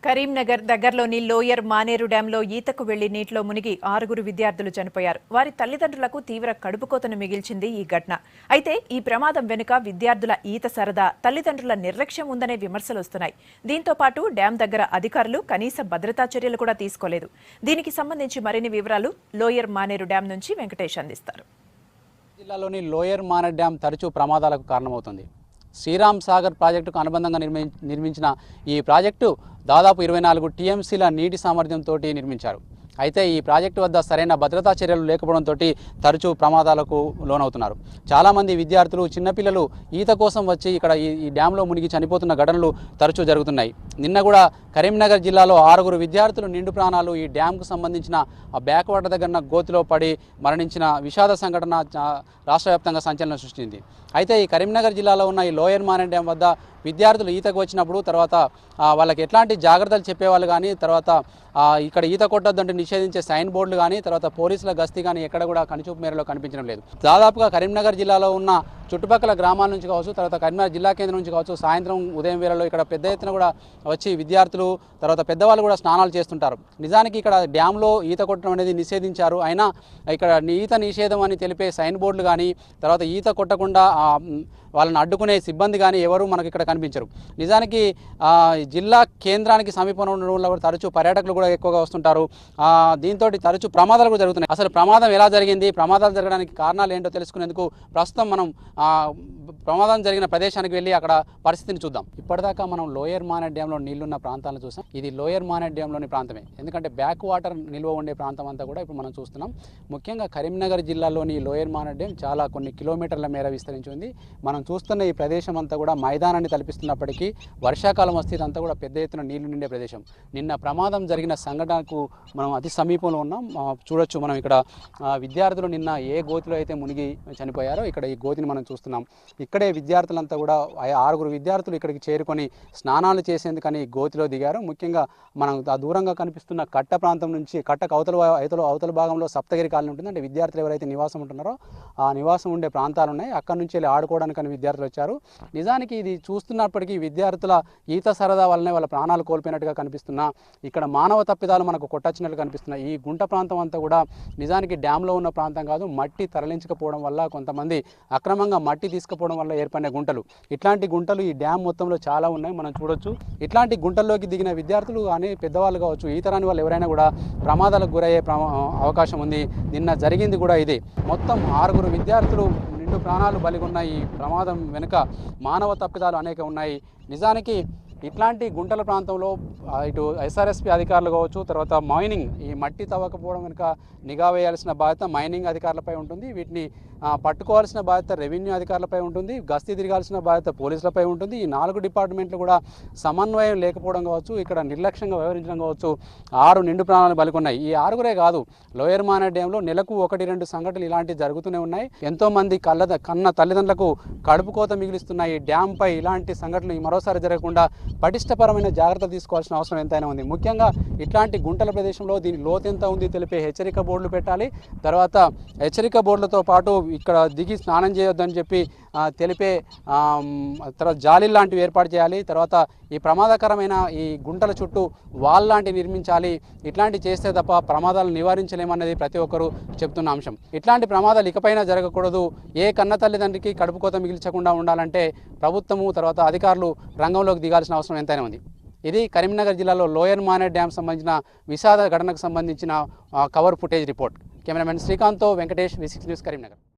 కరీంనగర్ దగ్గరలోని లోయర్ మానేరు డ్యాంలో ఈతకు వెళ్లి నీటిలో మునిగి 6 విద్యార్థులు చనిపోయారు. వారి తల్లిదండ్రులకు తీవ్ర కడుపుకోతను మిగిల్చింది ఈ ఘటన. అయితే ఈ ప్రమాదం వెనుక విద్యార్థుల ఈత సరదా, తల్లిదండ్రుల నిర్లక్ష్యం ఉందనే విమర్శలు వస్తున్నాయి. దీంతో పాటు డ్యాం దగ్గర అధికారులు కనీస భద్రతా చర్యలు కూడా తీసుకోలేదు. దీనికి సంబంధించి మరిన్ని వివరాలు లోయర్ మానేరు డ్యాం నుంచి వెంకటేష్ అందిస్తారు. జిల్లాలోని లోయర్ మానేరు డ్యాం తరచూ ప్రమాదాలకు కారణమవుతుంది. శ్రీరామ్ సాగర్ ప్రాజెక్టుకు అనుబంధంగా నిర్మించిన ఈ ప్రాజెక్టు దాదాపు 24 టీఎంసీల నీటి సామర్థ్యంతో నిర్మించారు. అయితే ఈ ప్రాజెక్టు వద్ద సరైన భద్రతా చర్యలు లేకపోవడంతో తరచూ ప్రమాదాలకు లోనవుతున్నారు. చాలామంది విద్యార్థులు, చిన్నపిల్లలు ఈత కోసం వచ్చి ఇక్కడ ఈ డ్యాంలో మునిగి చనిపోతున్న ఘటనలు తరచూ జరుగుతున్నాయి. నిన్న కూడా కరీంనగర్ జిల్లాలో 6 విద్యార్థులు నిండు ప్రాణాలు ఈ డ్యాంకు సంబంధించిన ఆ బ్యాక్ వాటర్ దగ్గర గోతిలో పడి మరణించిన విషాద సంఘటన రాష్ట్ర వ్యాప్తంగా సంచలనం సృష్టించింది. అయితే ఈ కరీంనగర్ జిల్లాలో ఉన్న ఈ లోయర్ మానేరు డ్యాం వద్ద విద్యార్థులు ఈతకు వచ్చినప్పుడు తర్వాత వాళ్ళకి ఎట్లాంటి జాగ్రత్తలు చెప్పేవాళ్ళు కానీ, తర్వాత ఇక్కడ ఈత కొట్టొద్దంటే నిషేధించే సైన్ బోర్డులు కానీ, తర్వాత పోలీసుల గస్తీ కానీ ఎక్కడ కూడా కనుచూపు మేరలో కనిపించడం లేదు. దాదాపుగా కరీంనగర్ జిల్లాలో ఉన్న చుట్టుపక్కల గ్రామాల నుంచి కావచ్చు, తర్వాత కరీంనగర్ జిల్లా కేంద్రం నుంచి కావచ్చు, సాయంత్రం ఉదయం వేళలో ఇక్కడ పెద్ద ఎత్తున కూడా వచ్చి విద్యార్థులు, తర్వాత పెద్దవాళ్ళు కూడా స్నానాలు చేస్తుంటారు. నిజానికి ఇక్కడ డ్యాంలో ఈత కొట్టడం అనేది నిషేధించారు. అయినా ఇక్కడ ఈత నిషేధం అని తెలిపే సైన్ బోర్డులు కానీ, తర్వాత ఈత కొట్టకుండా వాళ్ళని అడ్డుకునే సిబ్బంది కానీ ఎవరు మనకి ఇక్కడ కనిపించరు. నిజానికి జిల్లా కేంద్రానికి సమీపంలో ఉండడం వల్ల తరచూ పర్యాటకులు కూడా ఎక్కువగా వస్తుంటారు. దీంతో తరచూ ప్రమాదాలు కూడా జరుగుతున్నాయి. అసలు ప్రమాదం ఎలా జరిగింది, ప్రమాదాలు జరగడానికి కారణాలు ఏంటో తెలుసుకునేందుకు ప్రస్తుతం మనం ప్రమాదం జరిగిన ప్రదేశానికి వెళ్ళి అక్కడ పరిస్థితిని చూద్దాం. ఇప్పటిదాకా మనం లోయర్ మానేరు డ్యాంలో నీళ్లున్న ప్రాంతాలను చూసాం. ఇది లోయర్ మానేరు డ్యాంలోని ప్రాంతమే, ఎందుకంటే బ్యాక్ వాటర్ నిల్వ ఉండే ప్రాంతం అంతా కూడా ఇప్పుడు మనం చూస్తున్నాం. ముఖ్యంగా కరీంనగర్ జిల్లాలోని లోయర్ మానేరు డ్యాం చాలా కొన్ని కిలోమీటర్ల మేర విస్తరించి ఉంది. మనం చూస్తున్న ఈ ప్రదేశం అంతా కూడా మైదానాన్ని తలపిస్తున్నప్పటికీ వర్షాకాలం వస్తే ఇదంతా కూడా పెద్ద ఎత్తున నీళ్లు నిండే ప్రదేశం. నిన్న ప్రమాదం జరిగిన సంఘటనకు మనం అతి సమీపంలో ఉన్నాం. చూడొచ్చు మనం ఇక్కడ విద్యార్థులు నిన్న ఏ గోతిలో అయితే మునిగి చనిపోయారో ఇక్కడ ఈ గోతిని మనం చూస్తున్నాం. ఇక్కడే విద్యార్థులంతా కూడా 6 విద్యార్థులు ఇక్కడికి చేరుకొని స్నానాలు చేసేందుకని గోతిలో దిగారు. ముఖ్యంగా మనం దూరంగా కనిపిస్తున్న కట్ట ప్రాంతం నుంచి కట్టకు అవతల భాగంలో సప్తగిరి కాలనీ ఉంటుంది. అంటే విద్యార్థులు ఎవరైతే నివాసం ఉంటున్నారో ఆ నివాసం ఉండే ప్రాంతాలు ఉన్నాయి. అక్కడి నుంచి వెళ్ళి ఆడుకోవడానికని విద్యార్థులు వచ్చారు. నిజానికి ఇది చూస్తున్నప్పటికీ విద్యార్థుల ఈత సరదా వల్లనే వాళ్ళ ప్రాణాలు కోల్పోయినట్టుగా కనిపిస్తున్నా, ఇక్కడ మానవ తప్పిదాలు మనకు కొట్టొచ్చినట్లు కనిపిస్తున్నాయి. ఈ గుంట ప్రాంతం అంతా కూడా నిజానికి డ్యాంలో ఉన్న ప్రాంతం కాదు. మట్టి తరలించకపోవడం వల్ల, కొంతమంది అక్రమంగా మట్టి తీసుకుపోవడం వల్ల ఏర్పడిన గుంటలు. ఇట్లాంటి గుంటలు ఈ డ్యామ్ మొత్తంలో చాలా ఉన్నాయి, మనం చూడొచ్చు. ఇట్లాంటి గుంటల్లోకి దిగిన విద్యార్థులు కానీ, పెద్దవాళ్ళు కావచ్చు, ఈత రాని వాళ్ళు ఎవరైనా కూడా ప్రమాదాలకు గురయ్యే అవకాశం ఉంది. నిన్న జరిగింది కూడా ఇదే. మొత్తం 6 విద్యార్థులు నిండు ప్రాణాలు బలిగొన్న ఈ ప్రమాదం వెనుక మానవ తప్పిదాలు అనేక ఉన్నాయి. నిజానికి ఇట్లాంటి గుంటల ప్రాంతంలో ఇటు ఎస్ఆర్ఎస్పీ అధికారులు కావచ్చు, తర్వాత మైనింగ్, ఈ మట్టి తవ్వకపోవడం వెనుక నిఘా వేయాల్సిన బాధ్యత మైనింగ్ అధికారులపై ఉంటుంది. వీటిని పట్టుకోవాల్సిన బాధ్యత రెవెన్యూ అధికారులపై ఉంటుంది. గస్తీ తిరగాల్సిన బాధ్యత పోలీసులపై ఉంటుంది. ఈ 4 డిపార్ట్మెంట్లు కూడా సమన్వయం లేకపోవడం కావచ్చు, ఇక్కడ నిర్లక్ష్యంగా వ్యవహరించడం కావచ్చు, 6 నిండు ప్రాణాలు బలికొన్నాయి. ఈ 6 కాదు, లోయర్ మానేరు డ్యాంలో నెలకు 1-2 సంఘటనలు ఇలాంటివి జరుగుతూనే ఉన్నాయి. ఎంతోమంది కన్న తల్లిదండ్రులకు కడుపుకోత మిగిలిస్తున్న ఈ డ్యాంపై ఇలాంటి సంఘటనలు మరోసారి జరగకుండా పటిష్టపరమైన జాగ్రత్తలు తీసుకోవాల్సిన అవసరం ఎంతైనా ఉంది. ముఖ్యంగా ఇట్లాంటి గుంటల ప్రదేశంలో దీని లోతు ఎంత ఉంది తెలిపే హెచ్చరిక బోర్డులు పెట్టాలి. తర్వాత హెచ్చరిక బోర్డులతో పాటు ఇక్కడ దిగి స్నానం చేయొద్దని చెప్పి తెలిపే తర్వాత జాలీలు లాంటివి ఏర్పాటు చేయాలి. తర్వాత ఈ ప్రమాదకరమైన ఈ గుంటల చుట్టూ వాల్ లాంటివి నిర్మించాలి. ఇట్లాంటివి చేస్తే తప్ప ప్రమాదాలు నివారించలేమన్నది ప్రతి ఒక్కరూ చెప్తున్న అంశం. ఇట్లాంటి ప్రమాదాలు ఇకపైనా జరగకూడదు. ఏ కన్న తల్లిదండ్రికి కడుపుకోత మిగిల్చకుండా ఉండాలంటే ప్రభుత్వము, తర్వాత అధికారులు రంగంలోకి దిగాల్సిన అవసరం ఎంతైనా ఉంది. ఇది కరీంనగర్ జిల్లాలో లోయర్ మానేరు డ్యాం సంబంధించిన విషాద ఘటనకు సంబంధించిన కవర్ ఫుటేజ్ రిపోర్ట్. కెమెరామెన్ శ్రీకాంత్తో వెంకటేష్, V6 న్యూస్, కరీంనగర్.